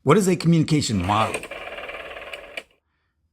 What is a communication model?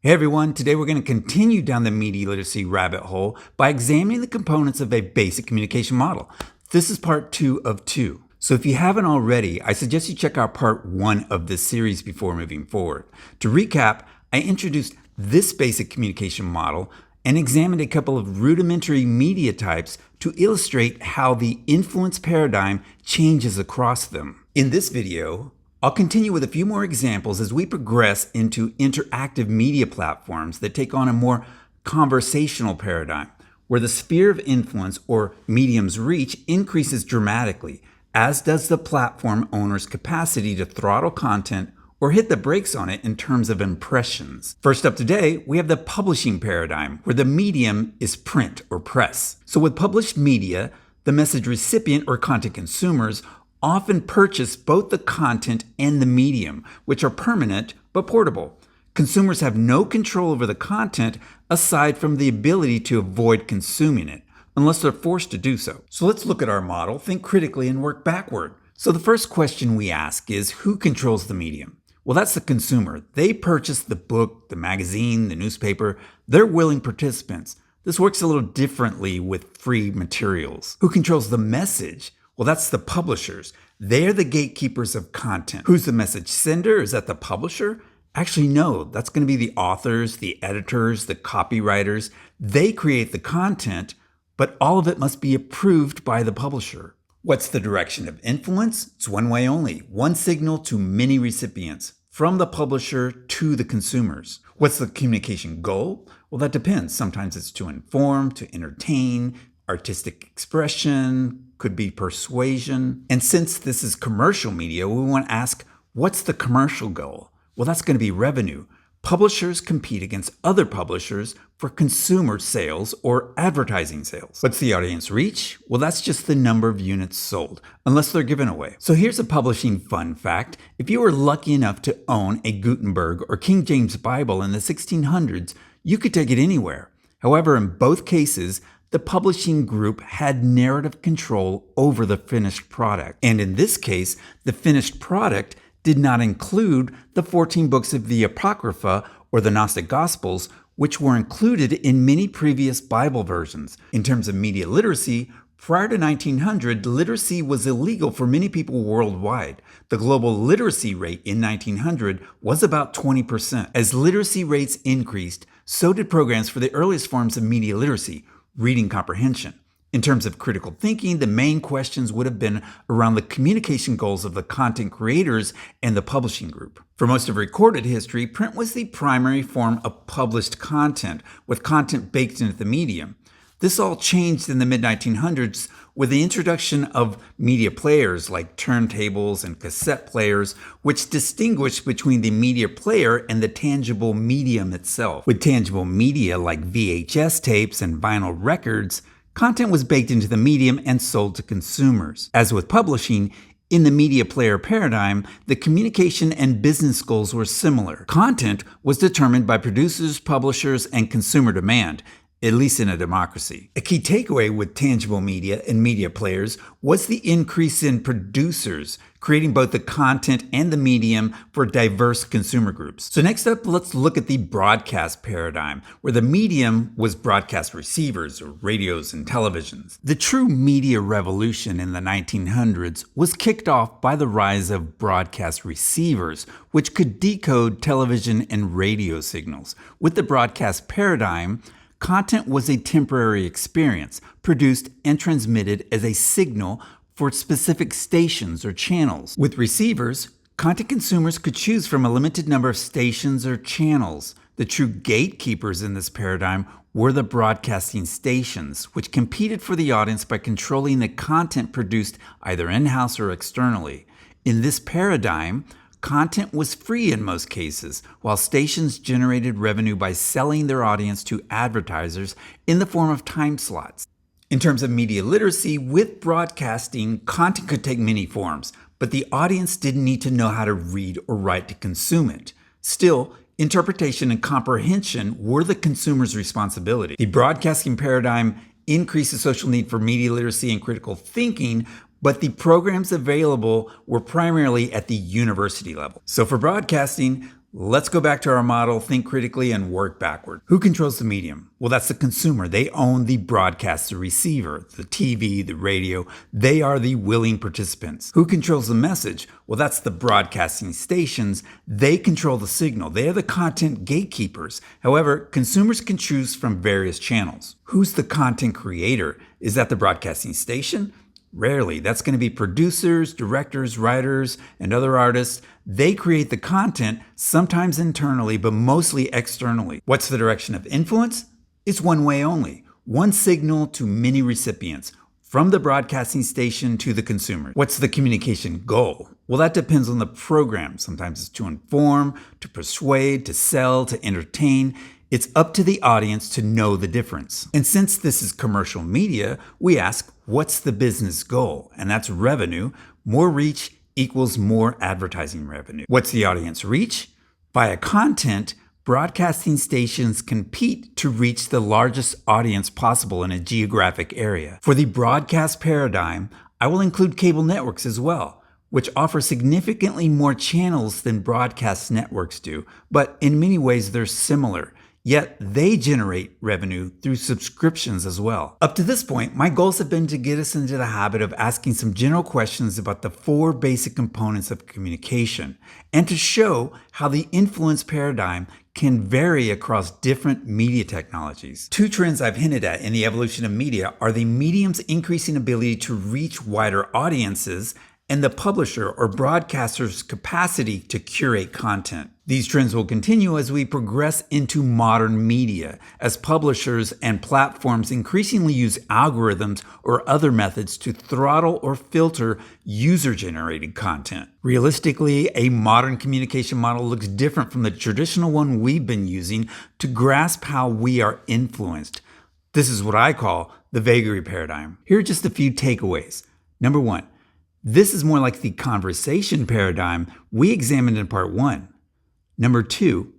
Hey everyone, today we're going to continue down the media literacy rabbit hole by examining the components of a basic communication model. This is part 2 of 2. So if you haven't already, I suggest you check out part 1 of this series before moving forward. To recap, I introduced this basic communication model and examined a couple of rudimentary media types to illustrate how the influence paradigm changes across them. In this video, I'll continue with a few more examples as we progress into interactive media platforms that take on a more conversational paradigm, where the sphere of influence or medium's reach increases dramatically, as does the platform owner's capacity to throttle content or hit the brakes on it in terms of impressions. First up today, we have the publishing paradigm, where the medium is print or press. So with published media, the message recipient or content consumers often purchase both the content and the medium, which are permanent but portable. Consumers have no control over the content aside from the ability to avoid consuming it, unless they're forced to do so. So let's look at our model, think critically, and work backward. So the first question we ask is, who controls the medium? Well, that's the consumer. They purchase the book, the magazine, the newspaper. They're willing participants. This works a little differently with free materials. Who controls the message? Well, that's the publishers. They're the gatekeepers of content. Who's the message sender? Is that the publisher? Actually, no. That's going to be the authors, the editors, the copywriters. They create the content, but all of it must be approved by the publisher. What's the direction of influence? It's one way only. One signal to many recipients, from the publisher to the consumers. What's the communication goal? Well, that depends. Sometimes it's to inform, to entertain, artistic expression, could be persuasion. And since this is commercial media, we want to ask, what's the commercial goal? Well, that's going to be revenue. Publishers compete against other publishers for consumer sales or advertising sales. What's the audience reach? Well, that's just the number of units sold, unless they're given away. So here's a publishing fun fact. If you were lucky enough to own a Gutenberg or King James Bible in the 1600s, you could take it anywhere. However, in both cases, the publishing group had narrative control over the finished product. And in this case, the finished product did not include the 14 books of the Apocrypha or the Gnostic Gospels, which were included in many previous Bible versions. In terms of media literacy, prior to 1900, literacy was illegal for many people worldwide. The global literacy rate in 1900 was about 20%. As literacy rates increased, so did programs for the earliest forms of media literacy, reading comprehension. In terms of critical thinking, the main questions would have been around the communication goals of the content creators and the publishing group. For most of recorded history, print was the primary form of published content, with content baked into the medium. This all changed in the mid-1900s with the introduction of media players like turntables and cassette players, which distinguished between the media player and the tangible medium itself. With tangible media like VHS tapes and vinyl records, content was baked into the medium and sold to consumers. As with publishing, in the media player paradigm, the communication and business goals were similar. Content was determined by producers, publishers, and consumer demand, at least in a democracy. A key takeaway with tangible media and media players was the increase in producers, creating both the content and the medium for diverse consumer groups. So next up, let's look at the broadcast paradigm, where the medium was broadcast receivers or radios and televisions. The true media revolution in the 1900s was kicked off by the rise of broadcast receivers, which could decode television and radio signals. With the broadcast paradigm, content was a temporary experience, produced and transmitted as a signal for specific stations or channels. With receivers, content consumers could choose from a limited number of stations or channels. The true gatekeepers in this paradigm were the broadcasting stations, which competed for the audience by controlling the content produced either in-house or externally. In this paradigm, content was free in most cases, while stations generated revenue by selling their audience to advertisers in the form of time slots. In terms of media literacy, with broadcasting, content could take many forms, but the audience didn't need to know how to read or write to consume it. Still, interpretation and comprehension were the consumer's responsibility. The broadcasting paradigm increased the social need for media literacy and critical thinking but the programs available were primarily at the university level. So for broadcasting, let's go back to our model, think critically, and work backward. Who controls the medium? Well, that's the consumer. They own the broadcast, the receiver, the TV, the radio. They are the willing participants. Who controls the message? Well, that's the broadcasting stations. They control the signal. They are the content gatekeepers. However, consumers can choose from various channels. Who's the content creator? Is that the broadcasting station? Rarely. That's going to be producers, directors, writers, and other artists. They create the content, sometimes internally, but mostly externally. What's the direction of influence? It's one way only. One signal to many recipients, from the broadcasting station to the consumer. What's the communication goal? Well, that depends on the program. Sometimes it's to inform, to persuade, to sell, to entertain. It's up to the audience to know the difference. And since this is commercial media, we ask, what's the business goal? And that's revenue. More reach equals more advertising revenue. What's the audience reach? Via content, broadcasting stations compete to reach the largest audience possible in a geographic area. For the broadcast paradigm, I will include cable networks as well, which offer significantly more channels than broadcast networks do, but in many ways they're similar. Yet they generate revenue through subscriptions as well. Up to this point, my goals have been to get us into the habit of asking some general questions about the 4 basic components of communication, and to show how the influence paradigm can vary across different media technologies. 2 trends I've hinted at in the evolution of media are the medium's increasing ability to reach wider audiences and the publisher or broadcaster's capacity to curate content. These trends will continue as we progress into modern media, as publishers and platforms increasingly use algorithms or other methods to throttle or filter user-generated content. Realistically, a modern communication model looks different from the traditional one we've been using to grasp how we are influenced. This is what I call the vagary paradigm. Here are just a few takeaways. Number 1, this is more like the conversation paradigm we examined in part 1. Number 2,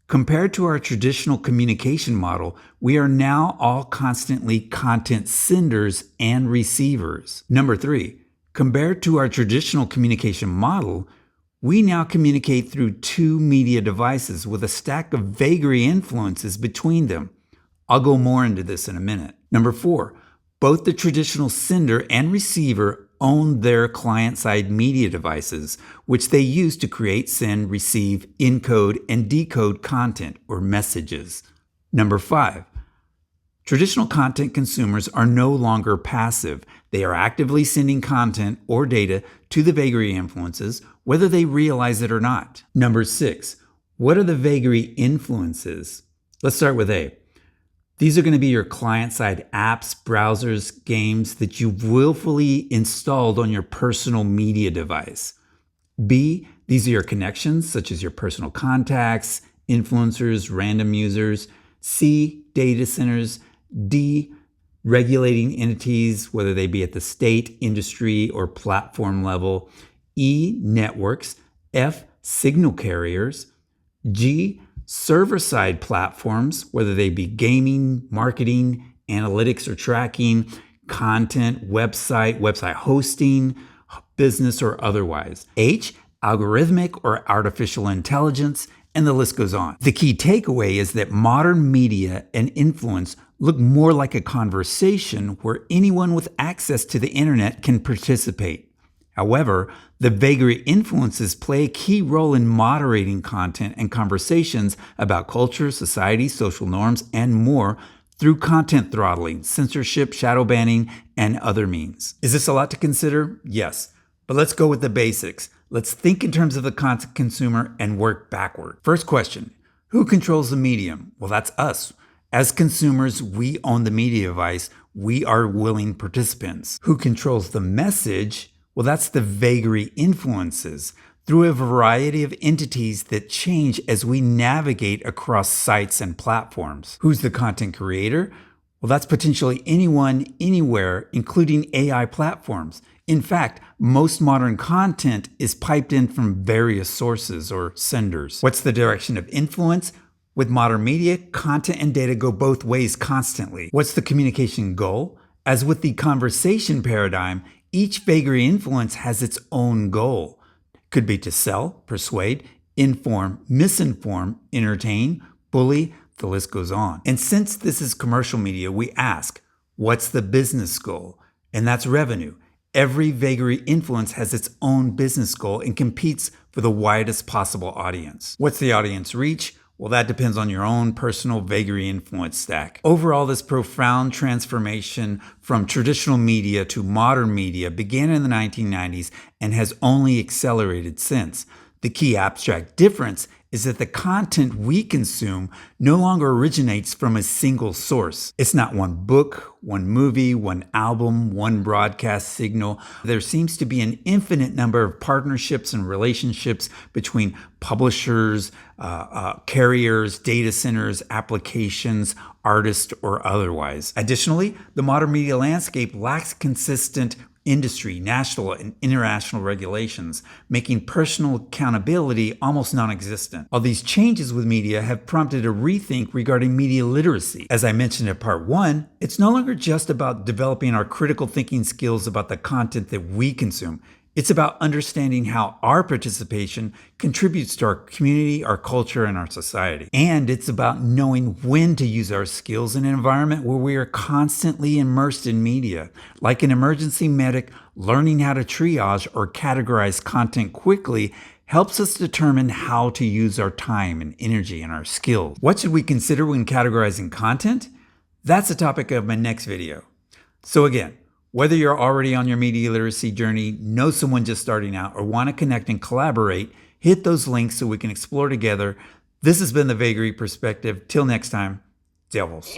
compared to our traditional communication model, we are now all constantly content senders and receivers. Number 3, compared to our traditional communication model, we now communicate through 2 media devices with a stack of vagary influences between them. I'll go more into this in a minute. Number 4, both the traditional sender and receiver own their client-side media devices, which they use to create, send, receive, encode, and decode content or messages. Number 5, traditional content consumers are no longer passive. They are actively sending content or data to the vagary influences, whether they realize it or not. Number 6, what are the vagary influences? Let's start with A. These are going to be your client-side apps, browsers, games that you've willfully installed on your personal media device. B, these are your connections, such as your personal contacts, influencers, random users. C, data centers. D, regulating entities, whether they be at the state, industry, or platform level. E, networks. F, signal carriers. G, server-side platforms, whether they be gaming, marketing, analytics or tracking, content, website hosting, business or otherwise. H, algorithmic or artificial intelligence, and the list goes on. The key takeaway is that modern media and influence look more like a conversation where anyone with access to the internet can participate. However, the vagary influences play a key role in moderating content and conversations about culture, society, social norms, and more through content throttling, censorship, shadow banning, and other means. Is this a lot to consider? Yes. But let's go with the basics. Let's think in terms of the content consumer and work backward. First question, who controls the medium? Well, that's us. As consumers, we own the media device. We are willing participants. Who controls the message? Well, that's the vagary influences through a variety of entities that change as we navigate across sites and platforms. Who's the content creator? Well, that's potentially anyone, anywhere, including AI platforms. In fact, most modern content is piped in from various sources or senders. What's the direction of influence? With modern media, content and data go both ways constantly. What's the communication goal? As with the conversation paradigm, each vagary influence has its own goal. Could be to sell, persuade, inform, misinform, entertain, bully, the list goes on. And since this is commercial media, we ask, what's the business goal? And that's revenue. Every vagary influence has its own business goal and competes for the widest possible audience. What's the audience reach? Well, that depends on your own personal vagary influence stack. Overall, this profound transformation from traditional media to modern media began in the 1990s and has only accelerated since. The key abstract difference is that the content we consume no longer originates from a single source. It's not one book, one movie, one album, one broadcast signal. There seems to be an infinite number of partnerships and relationships between publishers, carriers, data centers, applications, artists, or otherwise. Additionally, the modern media landscape lacks consistent industry, national, and international regulations, making personal accountability almost non-existent. All these changes with media have prompted a rethink regarding media literacy. As I mentioned in part 1, it's no longer just about developing our critical thinking skills about the content that we consume. It's about understanding how our participation contributes to our community, our culture, and our society. And it's about knowing when to use our skills in an environment where we are constantly immersed in media. Like an emergency medic, learning how to triage or categorize content quickly helps us determine how to use our time and energy and our skills. What should we consider when categorizing content? That's the topic of my next video. So again, whether you're already on your media literacy journey, know someone just starting out, or want to connect and collaborate, hit those links so we can explore together. This has been the Vagary Perspective. Till next time, Devils.